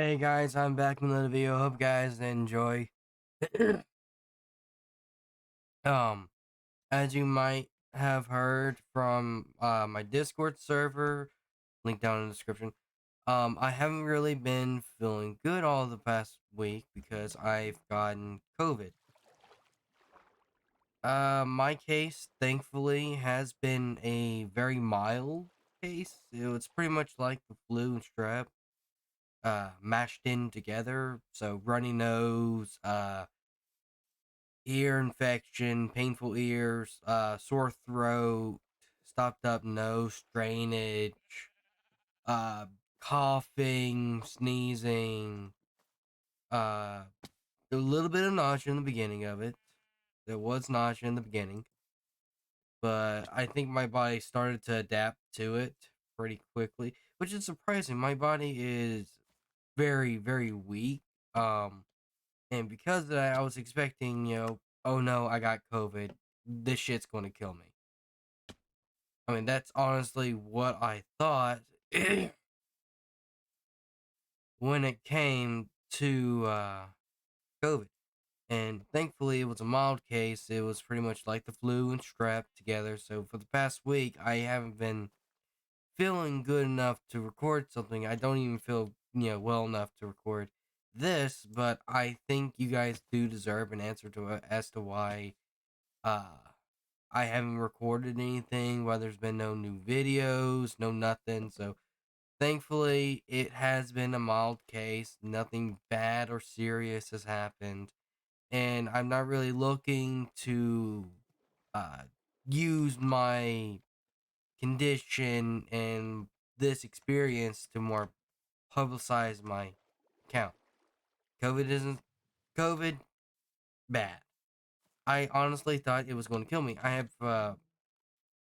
Hey guys, I'm back with another video. Hope you guys enjoy. um, as you might have heard from my Discord server, link down in the description. I haven't really been feeling good all the past week because I've gotten COVID. My case, thankfully, has been a very mild case. It's pretty much like the flu and strep, mashed in together. So runny nose, ear infection, painful ears, sore throat, stopped up nose, drainage, uh, coughing, sneezing, uh, a little bit of nausea in the beginning of it. There was nausea in the beginning, but I think my body started to adapt to it pretty quickly, which is surprising. My body is very, very weak. Um, and because of that, I was expecting, oh no, I got COVID. This shit's going to kill me. I mean, that's honestly what I thought when it came to COVID. And thankfully, it was a mild case. It was pretty much like the flu and strep together. So for the past week, I haven't been feeling good enough to record something. I don't even feel, well enough to record this. But I think you guys do deserve an answer to it as to why uh I haven't recorded anything, why there's been no new videos, no nothing. So thankfully, it has been a mild case. Nothing bad or serious has happened. And I'm not really looking to uh, use my condition and this experience to more publicize my account. COVID isn't COVID bad. I honestly thought it was going to kill me. I have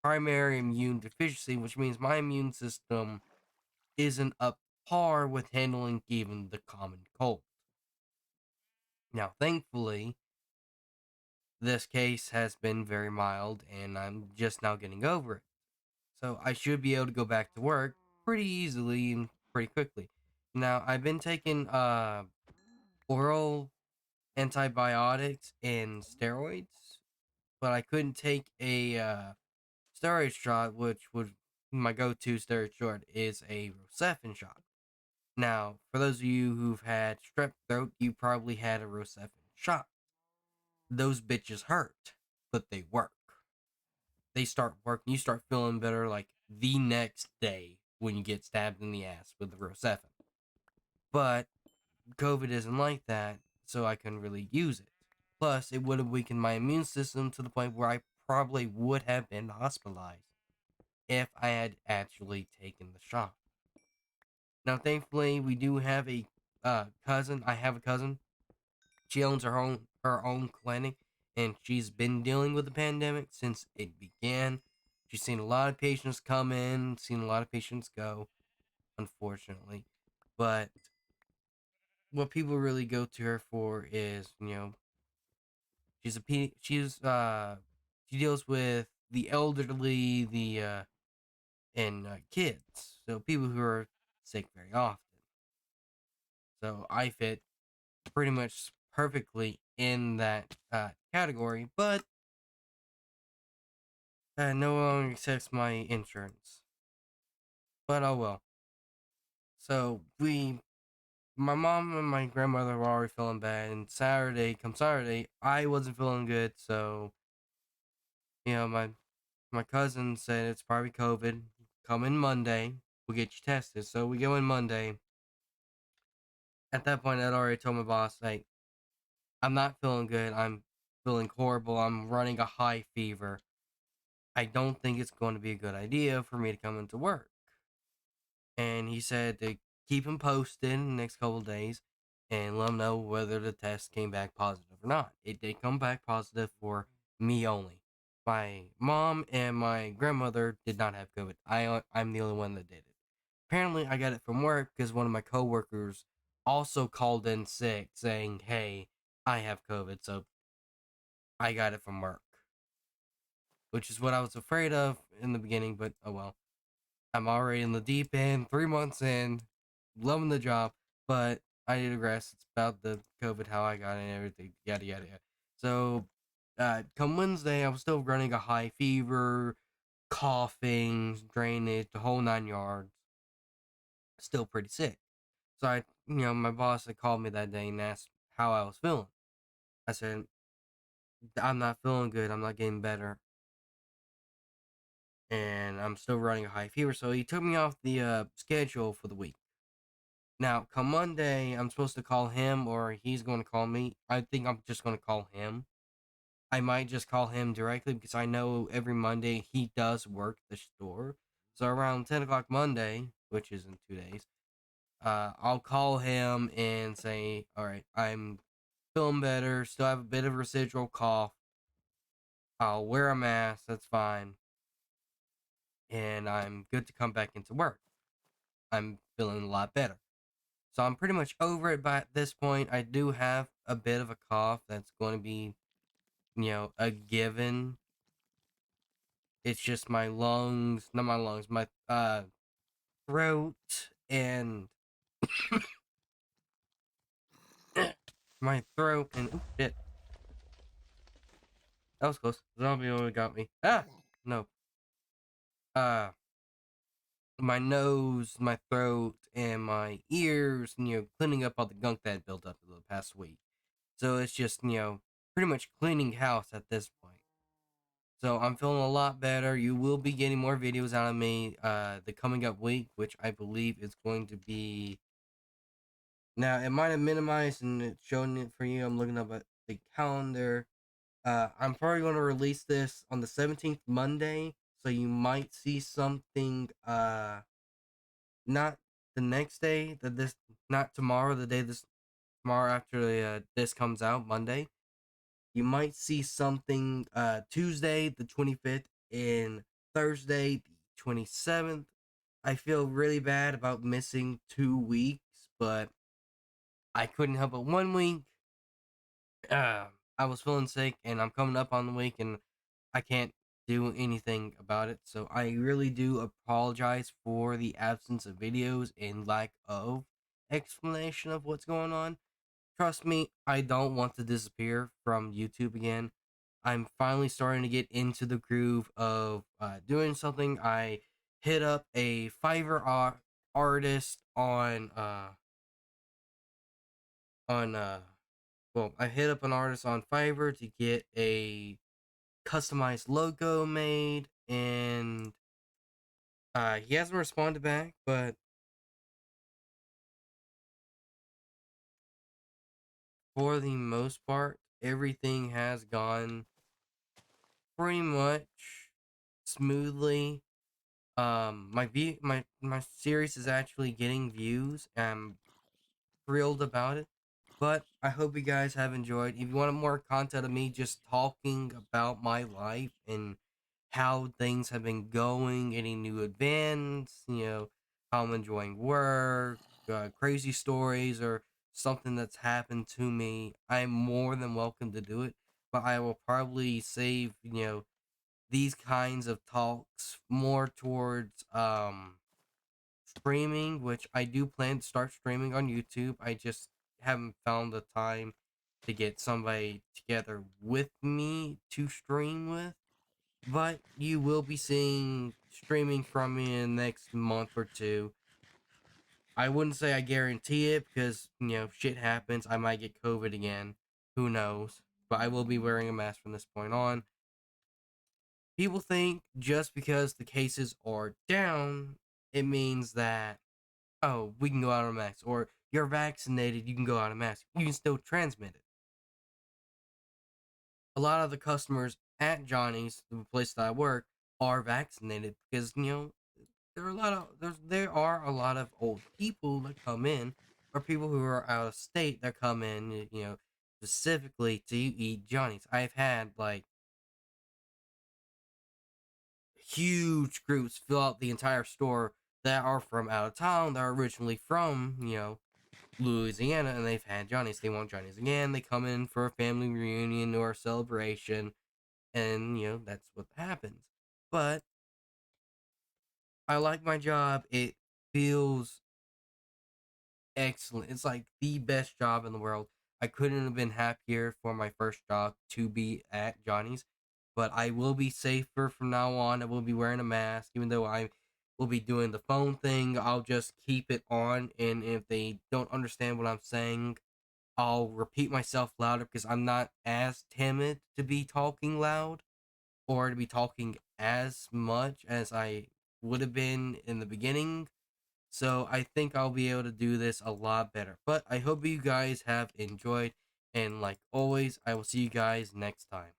primary immune deficiency, which means my immune system isn't up par with handling even the common cold. Now, thankfully, this case has been very mild and I'm just now getting over it. So I should be able to go back to work pretty easily and pretty quickly. Now, I've been taking oral antibiotics and steroids, but I couldn't take a steroid shot, which would my go-to steroid shot is a Rocephin shot. Now, for those of you who've had strep throat, you probably had a Rocephin shot. Those bitches hurt, but they work. They start working. You start feeling better like the next day when you get stabbed in the ass with the Rocephin. But COVID isn't like that, so I couldn't really use it. Plus, it would have weakened my immune system to the point where I probably would have been hospitalized if I had actually taken the shot. Now, thankfully, we do have a cousin. I have a cousin. She owns her own clinic, and she's been dealing with the pandemic since it began. She's seen a lot of patients come in, seen a lot of patients go, unfortunately. But what people really go to her for is, she deals with the elderly, the and kids, so people who are sick very often. So I fit pretty much perfectly in that category, but no longer accepts my insurance. But oh well. So my mom and my grandmother were already feeling bad, and come Saturday, I wasn't feeling good. So my cousin said it's probably COVID. Come in Monday, we'll get you tested. So we go in Monday. At that point, I'd already told my boss, like, I'm not feeling good. I'm feeling horrible. I'm running a high fever. I don't think it's going to be a good idea for me to come into work. And he said to keep him posted in the next couple of days and let him know whether the test came back positive or not. It did come back positive for me only. My mom and my grandmother did not have COVID. I'm the only one that did it. Apparently, I got it from work because one of my coworkers also called in sick saying, "Hey, I have COVID," so I got it from work, which is what I was afraid of in the beginning. But oh well. I'm already in the deep end, 3 months in, loving the job. but I digress. It's about the COVID, how I got it and everything, yada yada yada. So, come Wednesday, I was still running a high fever, coughing, drainage, the whole 9 yards. Still pretty sick. So my boss had called me that day and asked how I was feeling. I said, I'm not feeling good. I'm not getting better, and I'm still running a high fever. So he took me off the schedule for the week. Now, come Monday, I'm supposed to call him or he's going to call me. I think I'm just going to call him. I might just call him directly because I know every Monday he does work the store. So around 10 o'clock Monday, which is in 2 days, I'll call him and say, all right, I'm feeling better, still have a bit of residual cough. I'll wear a mask, that's fine. And I'm good to come back into work. I'm feeling a lot better. So I'm pretty much over it by this point. I do have a bit of a cough that's going to be, a given. It's just my lungs, not my lungs, my throat and my throat and oh shit. That was close. Zombie only got me. Ah, no. Uh, my nose, my throat, and my ears, cleaning up all the gunk that had built up over the past week. So it's just, pretty much cleaning house at this point. So I'm feeling a lot better. You will be getting more videos out of me the coming up week, which I believe is going to be. Now, it might have minimized and it's showing it for you. I'm looking up at the calendar. I'm probably going to release this on the 17th Monday, so you might see something not the next day, not tomorrow, the day this tomorrow after this comes out, Monday. You might see something Tuesday the 25th and Thursday the 27th. I feel really bad about missing 2 weeks, but I couldn't help it. One week, uh, I was feeling sick, and I'm coming up on the week, and I can't do anything about it. So I really do apologize for the absence of videos and lack of explanation of what's going on. Trust me, I don't want to disappear from YouTube again. I'm finally starting to get into the groove of doing something. I hit up a Fiverr artist on well, I hit up an artist on Fiverr to get a customized logo made, and he hasn't responded back, but for the most part, everything has gone pretty much smoothly. My series is actually getting views. I'm thrilled about it. But I hope you guys have enjoyed. If you want more content of me just talking about my life and how things have been going, any new events, how I'm enjoying work, crazy stories, or something that's happened to me, I'm more than welcome to do it. But I will probably save, these kinds of talks more towards streaming, which I do plan to start streaming on YouTube. I just haven't found the time to get somebody together with me to stream with. But you will be seeing streaming from me in the next month or two. I wouldn't say I guarantee it because, shit happens. I might get COVID again. Who knows? But I will be wearing a mask from this point on. People think just because the cases are down, it means that, oh, we can go out on a mask, or you're vaccinated, you can go out on a mask. You can still transmit it. A lot of the customers at Johnny's, the place that I work, are vaccinated because there are a lot of old people that come in, or people who are out of state that come in, specifically to eat Johnny's. I've had like huge groups fill out the entire store that are from out of town, that are originally from, Louisiana, and they've had Johnny's. They want Johnny's again. They come in for a family reunion or a celebration, and that's what happens. But I like my job. It feels excellent. It's like the best job in the world. I couldn't have been happier for my first job to be at Johnny's. But I will be safer from now on. I will be wearing a mask, even though I will be doing the phone thing. I'll just keep it on, and if they don't understand what I'm saying, I'll repeat myself louder because I'm not as timid to be talking loud or to be talking as much as I would have been in the beginning. So I think I'll be able to do this a lot better. But I hope you guys have enjoyed. And like always, I will see you guys next time.